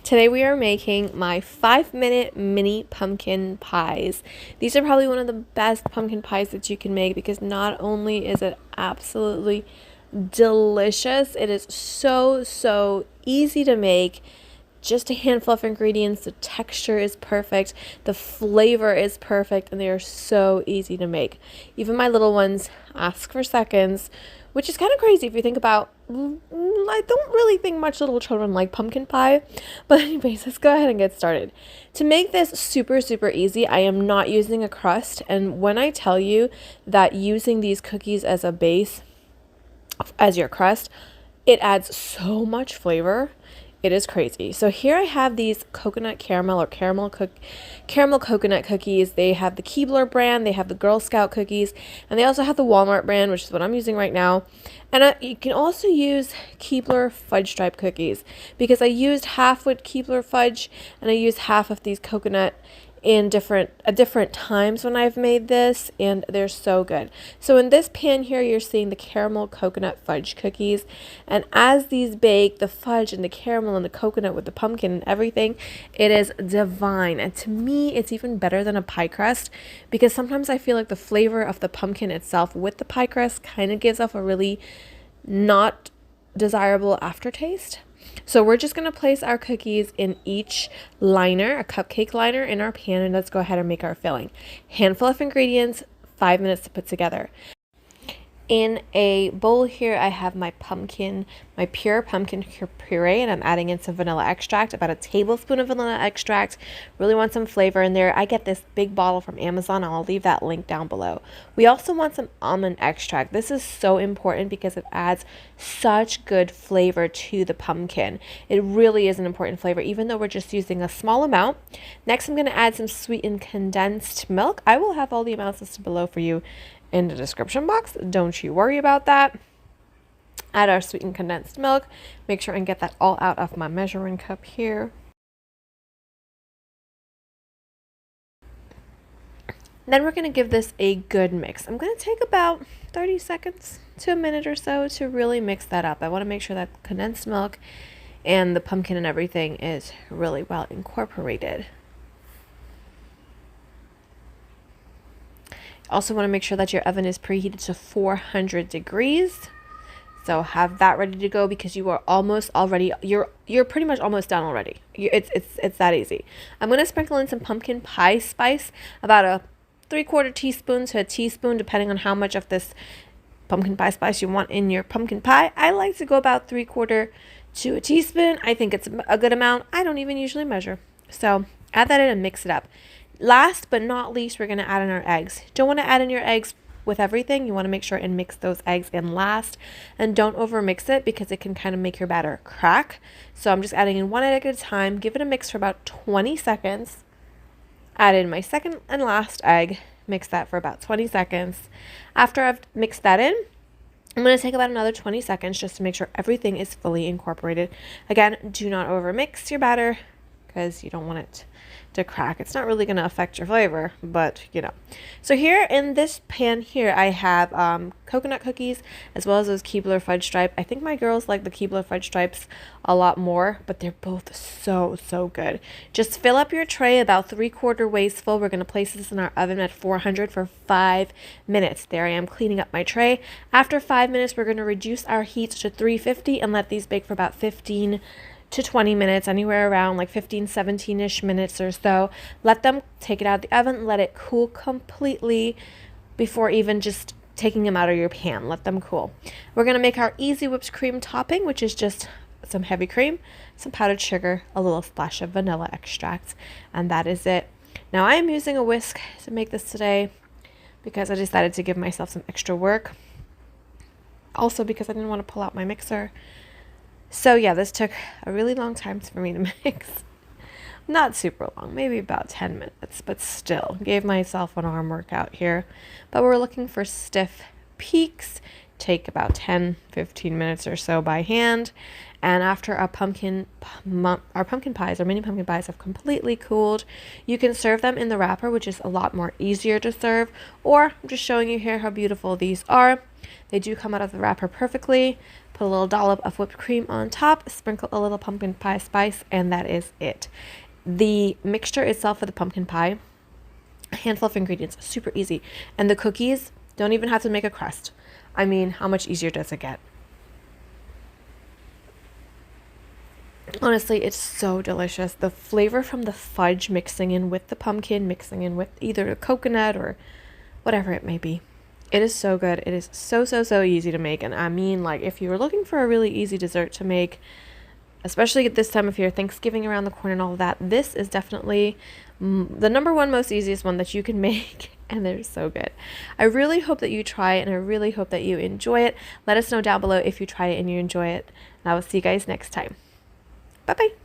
Today we are making my 5-minute mini pumpkin pies. These are probably one of the best pumpkin pies that you can make because not only is it absolutely delicious, it is so easy to make. Just a handful of ingredients. The texture is perfect, the flavor is perfect, and they are so easy to make. Even my little ones ask for seconds, which is kind of crazy if you think about. I don't really think much little children like pumpkin pie, but anyways, let's go ahead and get started. To make this super easy, I am not using a crust, and when I tell you that using these cookies as a base, as your crust, it adds so much flavor. It is crazy. So here I have these coconut caramel or caramel coconut cookies. They have the Keebler brand, they have the Girl Scout cookies, and they also have the Walmart brand, which is what I'm using right now. And you can also use Keebler fudge stripe cookies because I used half with Keebler fudge and I used half of these coconut in different times when I've made this, and they're so good. So in this pan here, you're seeing the caramel coconut fudge cookies, and as these bake, the fudge and the caramel and the coconut with the pumpkin and everything, it is divine. And to me, it's even better than a pie crust because sometimes I feel like the flavor of the pumpkin itself with the pie crust kind of gives off a really not desirable aftertaste. So we're just going to place our cookies in each liner, a cupcake liner in our pan, and let's go ahead and make our filling. Handful of ingredients, 5 minutes to put together. In a bowl here, I have my pure pumpkin puree, and I'm adding in some vanilla extract, about a tablespoon of vanilla extract. Really want some flavor in there. I get this big bottle from Amazon. I'll leave that link down below. We also want some almond extract. This is so important because it adds such good flavor to the pumpkin. It really is an important flavor, even though we're just using a small amount. Next, I'm going to add some sweetened condensed milk. I will have all the amounts listed below for you in the description box. Don't you worry about that. Add our sweetened condensed milk. Make sure and get that all out of my measuring cup here. Then we're going to give this a good mix. I'm going to take about 30 seconds to a minute or so to really mix that up. I want to make sure that condensed milk and the pumpkin and everything is really well incorporated. Also want to make sure that your oven is preheated to 400 degrees. So have that ready to go because you are almost already, you're pretty much almost done already. It's that easy. I'm going to sprinkle in some pumpkin pie spice, about a 3/4 teaspoon to a teaspoon, depending on how much of this pumpkin pie spice you want in your pumpkin pie. I like to go about 3/4 to a teaspoon. I think it's a good amount. I don't even usually measure. So add that in and mix it up. Last but not least, we're going to add in our eggs. Don't want to add in your eggs with everything. You want to make sure and mix those eggs in last, and don't over mix it because it can kind of make your batter crack. So I'm just adding in one egg at a time. Give it a mix for about 20 seconds. Add in my second and last egg. Mix that for about 20 seconds. After I've mixed that in, I'm going to take about another 20 seconds just to make sure everything is fully incorporated. Again, do not over mix your batter because you don't want it to crack. It's not really going to affect your flavor, but you know. So here in this pan here, I have coconut cookies as well as those Keebler fudge stripe. I think my girls like the Keebler fudge stripes a lot more, but they're both so good. Just fill up your tray about 3/4 ways full. We're going to place this in our oven at 400 for 5 minutes. There I am cleaning up my tray. After 5 minutes, we're going to reduce our heat to 350 and let these bake for about 15 to 20 minutes, anywhere around like 17-ish minutes or so. Let them, take it out of the oven, let it cool completely before even just taking them out of your pan. Let them cool. We're going to make our easy whipped cream topping, which is just some heavy cream, some powdered sugar, a little splash of vanilla extract, and that is it. Now I am using a whisk to make this today because I decided to give myself some extra work. Also because I didn't want to pull out my mixer. So yeah, this took a really long time for me to mix. Not super long, maybe about 10 minutes, but still gave myself an arm workout here. But we're looking for stiff peaks. Take about 10-15 minutes or so by hand. And after our mini pumpkin pies have completely cooled, you can serve them in the wrapper, which is a lot more easier to serve. Or I'm just showing you here how beautiful these are. They do come out of the wrapper perfectly. Put a little dollop of whipped cream on top, sprinkle a little pumpkin pie spice, and that is it. The mixture itself for the pumpkin pie, a handful of ingredients, super easy. And the cookies, don't even have to make a crust. I mean, how much easier does it get? Honestly, it's so delicious. The flavor from the fudge mixing in with the pumpkin, mixing in with either the coconut or whatever it may be. It is so good. It is so easy to make. And I mean, like, if you were looking for a really easy dessert to make, especially at this time of year, Thanksgiving around the corner and all of that, this is definitely the number one most easiest one that you can make. And they're so good. I really hope that you try it, and I really hope that you enjoy it. Let us know down below if you try it and you enjoy it. And I will see you guys next time. Bye-bye.